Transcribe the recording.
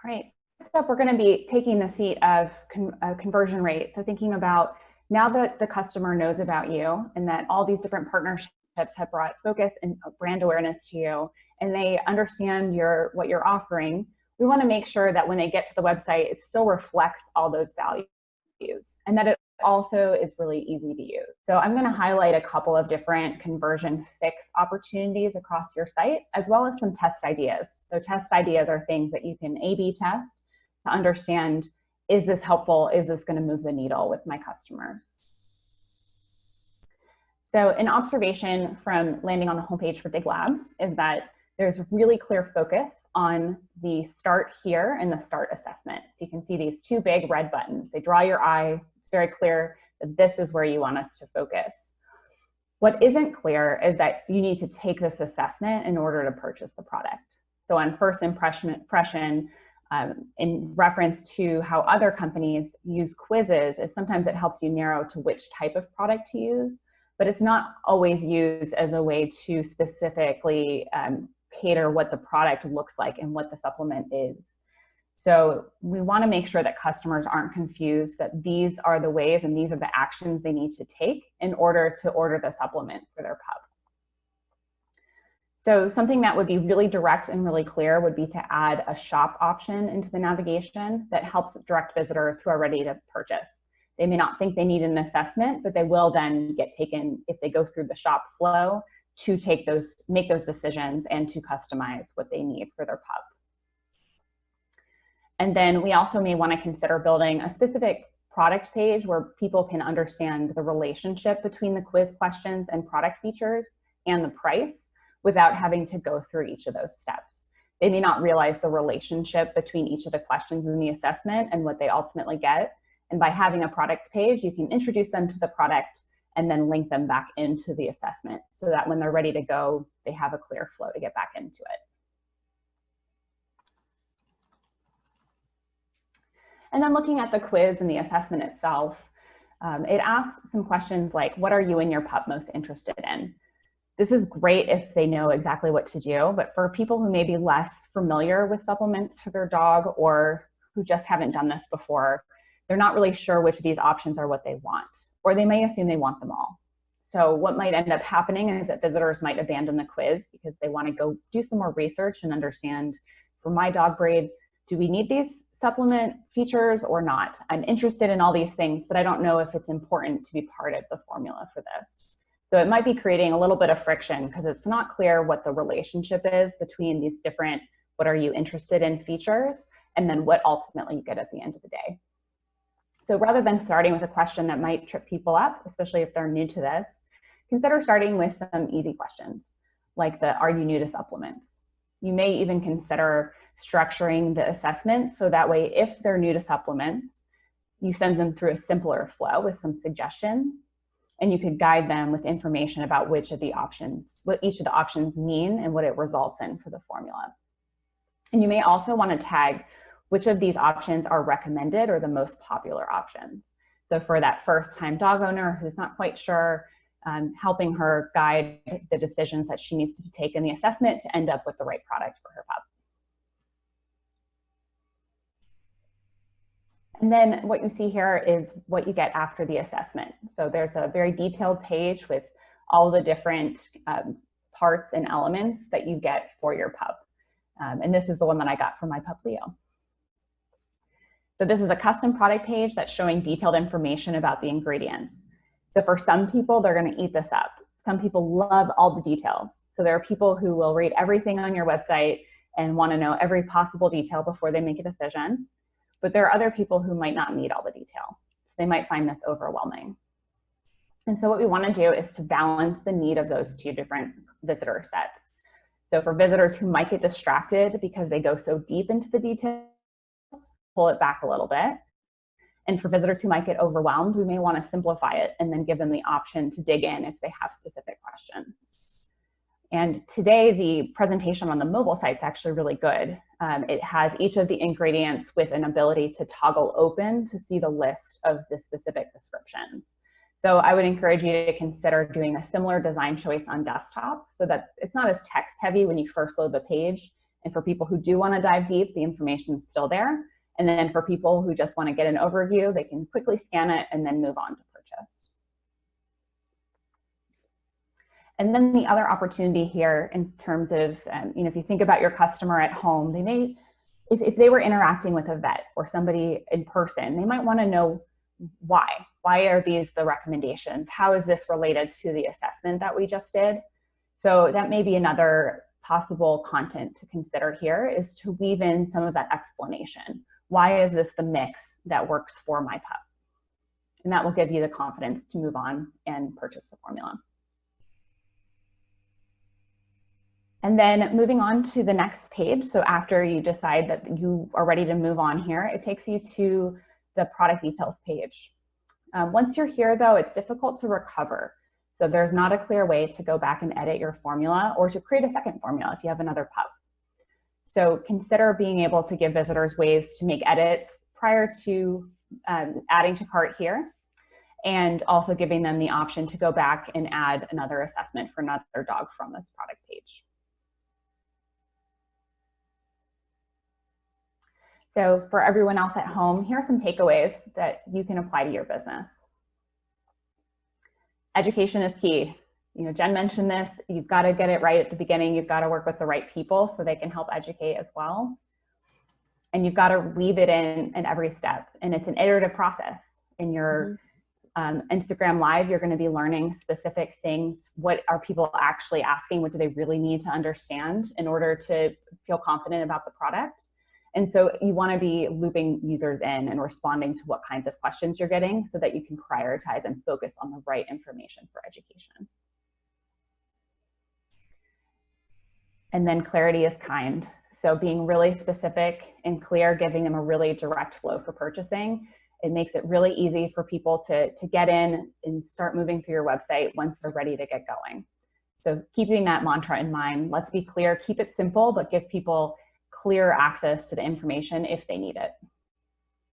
Right. Next up, we're going to be taking the seat of conversion rate. So thinking about now that the customer knows about you and that all these different partnerships have brought focus and brand awareness to you, and they understand what you're offering, we want to make sure that when they get to the website, it still reflects all those values and that it also is really easy to use. So I'm going to highlight a couple of different conversion fix opportunities across your site, as well as some test ideas. So test ideas are things that you can A/B test to understand, is this helpful? Is this going to move the needle with my customers? So an observation from landing on the homepage for Dig Labs is that there's really clear focus on the start here and the start assessment. So you can see these two big red buttons. They draw your eye. It's very clear that this is where you want us to focus. What isn't clear is that you need to take this assessment in order to purchase the product. So on first impression, in reference to how other companies use quizzes, is sometimes it helps you narrow to which type of product to use, but it's not always used as a way to specifically cater what the product looks like and what the supplement is. So we want to make sure that customers aren't confused that these are the ways and these are the actions they need to take in order to order the supplement for their pup. So something that would be really direct and really clear would be to add a shop option into the navigation that helps direct visitors who are ready to purchase. They may not think they need an assessment, but they will then get taken if they go through the shop flow to make those decisions and to customize what they need for their pup. And then we also may want to consider building a specific product page where people can understand the relationship between the quiz questions and product features and the price without having to go through each of those steps. They may not realize the relationship between each of the questions in the assessment and what they ultimately get. And by having a product page, you can introduce them to the product and then link them back into the assessment so that when they're ready to go, they have a clear flow to get back into it. And then looking at the quiz and the assessment itself, it asks some questions like, what are you and your pup most interested in? This is great if they know exactly what to do, but for people who may be less familiar with supplements for their dog or who just haven't done this before, they're not really sure which of these options are what they want, or they may assume they want them all. So what might end up happening is that visitors might abandon the quiz because they want to go do some more research and understand, for my dog breed, do we need these supplement features or not? I'm interested in all these things, but I don't know if it's important to be part of the formula for this. So it might be creating a little bit of friction because it's not clear what the relationship is between these different, what are you interested in features, and then what ultimately you get at the end of the day. So rather than starting with a question that might trip people up, especially if they're new to this, consider starting with some easy questions, like the, are you new to supplements? You may even consider structuring the assessment so that way, if they're new to supplements, you send them through a simpler flow with some suggestions, and you could guide them with information about which of the options, what each of the options mean and what it results in for the formula. And you may also want to tag which of these options are recommended or the most popular options. So for that first-time dog owner who's not quite sure, helping her guide the decisions that she needs to take in the assessment to end up with the right product for her pup. And then what you see here is what you get after the assessment. So there's a very detailed page with all the different parts and elements that you get for your pup. And this is the one that I got for my pup, Leo. So this is a custom product page that's showing detailed information about the ingredients. So for some people, they're going to eat this up. Some people love all the details. So there are people who will read everything on your website and want to know every possible detail before they make a decision. But there are other people who might not need all the detail. So they might find this overwhelming. And so what we want to do is to balance the need of those two different visitor sets. So for visitors who might get distracted because they go so deep into the details, pull it back a little bit. And for visitors who might get overwhelmed, we may want to simplify it and then give them the option to dig in if they have specific questions. And today, the presentation on the mobile site is actually really good. It has each of the ingredients with an ability to toggle open to see the list of the specific descriptions. So I would encourage you to consider doing a similar design choice on desktop so that it's not as text heavy when you first load the page, And for people who do want to dive deep, the information is still there. And then for people who just want to get an overview, they can quickly scan it and then move on to purchase. And then the other opportunity here in terms of, if you think about your customer at home, they may, if they were interacting with a vet or somebody in person, they might want to know why. Why are these the recommendations? How is this related to the assessment that we just did? So that may be another possible content to consider here, is to weave in some of that explanation. Why is this the mix that works for my pup? And that will give you the confidence to move on and purchase the formula. And then moving on to the next page. So after you decide that you are ready to move on here, it takes you to the product details page. Once you're here though, it's difficult to recover. So there's not a clear way to go back and edit your formula or to create a second formula if you have another pup. So consider being able to give visitors ways to make edits prior to adding to cart here, and also giving them the option to go back and add another assessment for another dog from this product page. So for everyone else at home, here are some takeaways that you can apply to your business. Education is key. Jen mentioned this, you've got to get it right at the beginning. You've got to work with the right people so they can help educate as well. And you've got to weave it in every step. And it's an iterative process. In your Instagram Live, you're going to be learning specific things. What are people actually asking? What do they really need to understand in order to feel confident about the product? And so you want to be looping users in and responding to what kinds of questions you're getting so that you can prioritize and focus on the right information for education. And then clarity is kind. So being really specific and clear, giving them a really direct flow for purchasing, it makes it really easy for people to get in and start moving through your website once they're ready to get going. So keeping that mantra in mind, let's be clear, keep it simple, but give people clear access to the information if they need it.